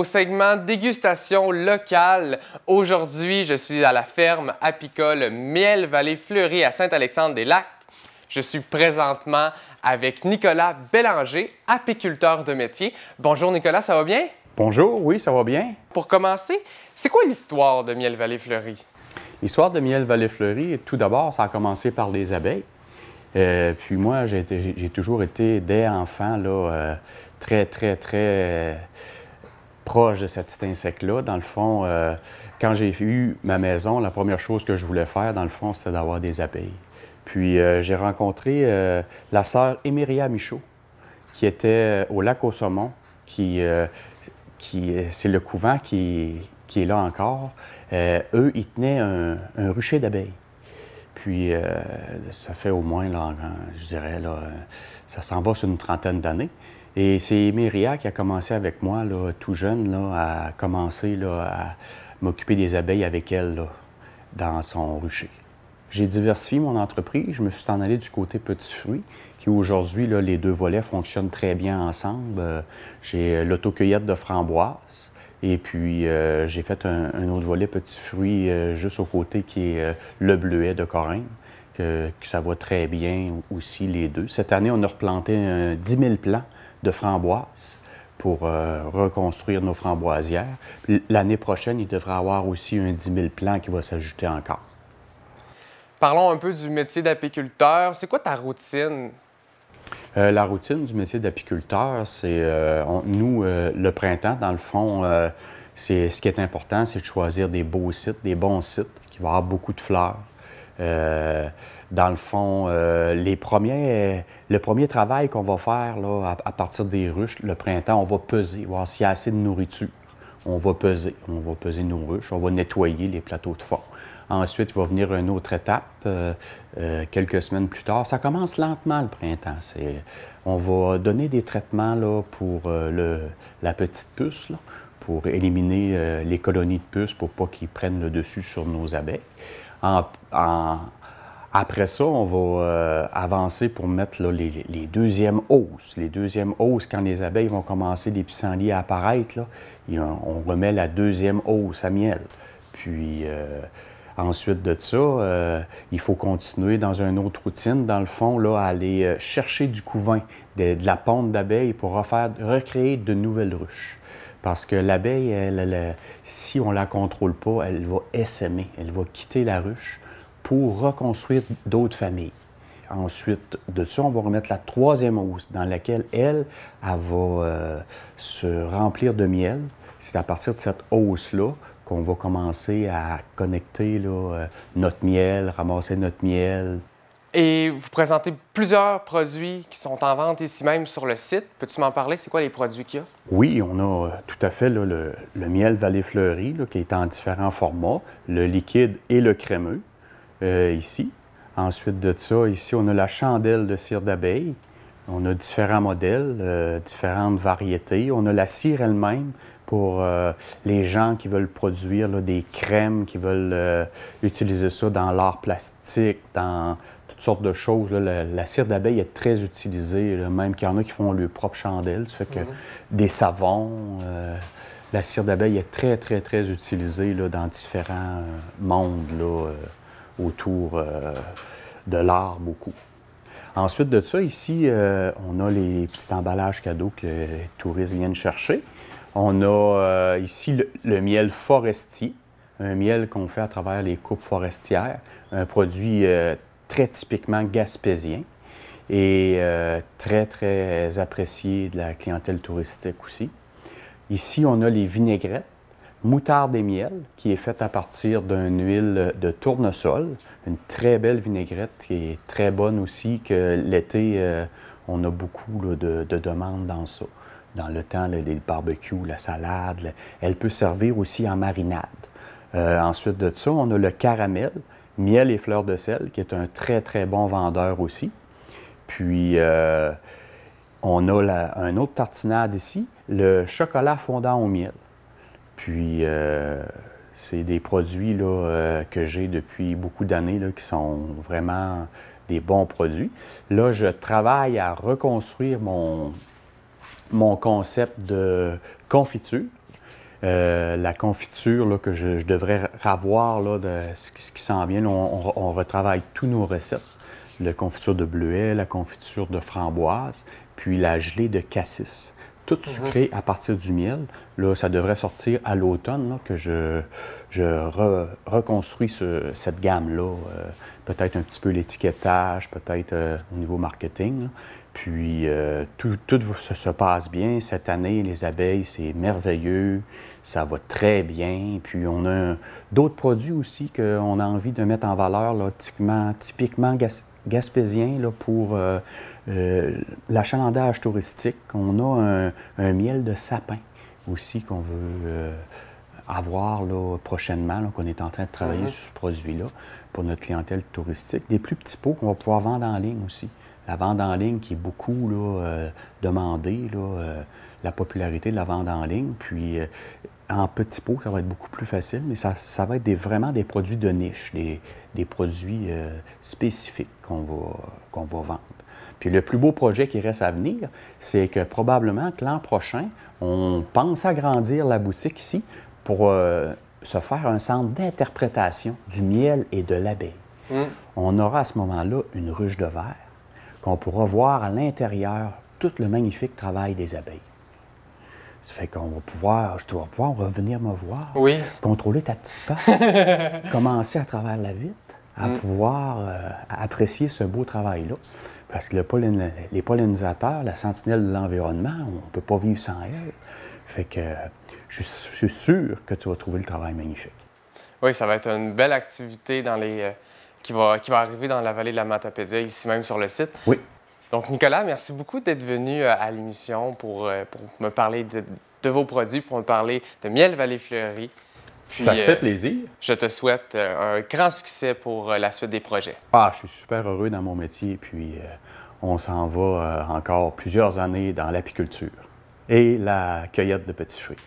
segment dégustation locale. Aujourd'hui, je suis à la ferme apicole Miel Vallée Fleurie à Saint-Alexandre-des-Lacs. Je suis présentement avec Nicolas Bélanger, apiculteur de métier. Bonjour Nicolas, ça va bien? Bonjour, oui, ça va bien. Pour commencer, c'est quoi l'histoire de Miel Vallée Fleurie? L'histoire de Miel Vallée Fleurie, tout d'abord, ça a commencé par les abeilles. Puis moi, j'ai toujours été, dès enfant, là, très proche de cet petit insecte-là. Dans le fond, quand j'ai eu ma maison, la première chose que je voulais faire, dans le fond, c'était d'avoir des abeilles. Puis j'ai rencontré la sœur Émiria Michaud, qui était au lac au Saumon, c'est le couvent qui est là encore. Eux, ils tenaient un rucher d'abeilles. Puis ça fait au moins, là, je dirais, là, ça s'en va sur une trentaine d'années. Et c'est Myria qui a commencé avec moi, là, tout jeune, là, à commencer là, à m'occuper des abeilles avec elle là, dans son rucher. J'ai diversifié mon entreprise. Je me suis en allé du côté petits fruits, qui aujourd'hui, là, les deux volets fonctionnent très bien ensemble. J'ai l'autocueillette de framboises. Et puis, j'ai fait un autre volet petits fruits juste au côté qui est le bleuet de Corinthe, que ça va très bien aussi, les deux. Cette année, on a replanté 10 000 plants de framboises pour reconstruire nos framboisières. L'année prochaine, il devrait y avoir aussi un 10 000 plants qui va s'ajouter encore. Parlons un peu du métier d'apiculteur. C'est quoi ta routine? La routine du métier d'apiculteur, c'est nous, le printemps, dans le fond, ce qui est important, c'est de choisir des beaux sites, des bons sites, qui vont avoir beaucoup de fleurs. Dans le fond, le premier travail qu'on va faire là, à partir des ruches, le printemps, on va peser, voir s'il y a assez de nourriture. On va peser nos ruches, on va nettoyer les plateaux de fond. Ensuite, il va venir une autre étape, quelques semaines plus tard. Ça commence lentement, le printemps. On va donner des traitements là, pour la petite puce, là, pour éliminer les colonies de puces pour pas qu'ils prennent le dessus sur nos abeilles. Après ça, on va avancer pour mettre là, les deuxièmes hausses. Les deuxièmes hausses, quand les abeilles vont commencer, des pissenlits à apparaître, là, on remet la deuxième hausse à miel. Puis... ensuite de ça, il faut continuer dans une autre routine, dans le fond, là, à aller chercher du couvain, de la ponte d'abeilles pour recréer de nouvelles ruches. Parce que l'abeille, si on ne la contrôle pas, elle va essaimer, elle va quitter la ruche pour reconstruire d'autres familles. Ensuite de ça, on va remettre la troisième hausse dans laquelle elle va se remplir de miel. C'est à partir de cette hausse-là qu'on va commencer à connecter là, notre miel, ramasser notre miel. Et vous présentez plusieurs produits qui sont en vente ici même sur le site. Peux-tu m'en parler? C'est quoi les produits qu'il y a? Oui, on a tout à fait là, le miel Vallée Fleurie là, qui est en différents formats, le liquide et le crémeux, ici. Ensuite de ça, ici, on a la chandelle de cire d'abeille. On a différents modèles, différentes variétés. On a la cire elle-même pour les gens qui veulent produire là, des crèmes, qui veulent utiliser ça dans l'art plastique, dans toutes sortes de choses. Là. La cire d'abeille est très utilisée, là, même qu'il y en a qui font leur propre chandelle. Ça fait que des savons, la cire d'abeille est très utilisée là, dans différents mondes là, autour de l'art beaucoup. Ensuite de ça, ici, on a les petits emballages cadeaux que les touristes viennent chercher. On a ici le miel forestier, un miel qu'on fait à travers les coupes forestières, un produit très typiquement gaspésien et très apprécié de la clientèle touristique aussi. Ici, on a les vinaigrettes, moutarde et miel, qui est faite à partir d'une huile de tournesol, une très belle vinaigrette qui est très bonne aussi, que l'été, on a beaucoup là, de demandes dans ça. Dans le temps, les barbecues, la salade, elle peut servir aussi en marinade. Ensuite de ça, on a le caramel, miel et fleurs de sel, qui est un très bon vendeur aussi. Puis, on a un autre tartinade ici, le chocolat fondant au miel. Puis, c'est des produits là, que j'ai depuis beaucoup d'années là, qui sont vraiment des bons produits. Là, je travaille à reconstruire mon concept de confiture. La confiture là, que je devrais avoir là, de ce qui s'en vient, là, on retravaille tous nos recettes. La confiture de bleuet, la confiture de framboise, puis la gelée de cassis. Tout sucré à partir du miel. Là, ça devrait sortir à l'automne, que je reconstruis cette gamme-là. Peut-être un petit peu l'étiquetage, peut-être au niveau marketing. Là. Puis, tout se passe bien. Cette année, les abeilles, c'est merveilleux. Ça va très bien. Puis, on a d'autres produits aussi qu'on a envie de mettre en valeur, là, typiquement gaspésien là, pour l'achalandage touristique. On a un miel de sapin aussi qu'on veut avoir là, prochainement, là, qu'on est en train de travailler sur ce produit-là pour notre clientèle touristique. Des plus petits pots qu'on va pouvoir vendre en ligne aussi. La vente en ligne qui est beaucoup là, demandée, là, la popularité de la vente en ligne. Puis en petits pots, ça va être beaucoup plus facile, mais ça va être vraiment des produits de niche, des produits spécifiques qu'on va vendre. Puis le plus beau projet qui reste à venir, c'est que probablement que l'an prochain, on pense agrandir la boutique ici pour se faire un centre d'interprétation du miel et de l'abeille. On aura à ce moment-là une ruche de verre qu'on pourra voir à l'intérieur tout le magnifique travail des abeilles. Ça fait qu'on va pouvoir, tu vas pouvoir revenir me voir, contrôler ta petite patte, commencer à travers la vitre, à pouvoir apprécier ce beau travail-là. Parce que les pollinisateurs, la sentinelle de l'environnement, on ne peut pas vivre sans elle. Fait que je suis sûr que tu vas trouver le travail magnifique. Oui, ça va être une belle activité qui va arriver dans la vallée de la Matapédia, ici même sur le site. Oui. Donc, Nicolas, merci beaucoup d'être venu à l'émission pour me parler de vos produits, pour me parler de Miel Vallée Fleurie. Puis, ça fait plaisir. Je te souhaite un grand succès pour la suite des projets. Ah, je suis super heureux dans mon métier, puis on s'en va encore plusieurs années dans l'apiculture et la cueillette de petits fruits.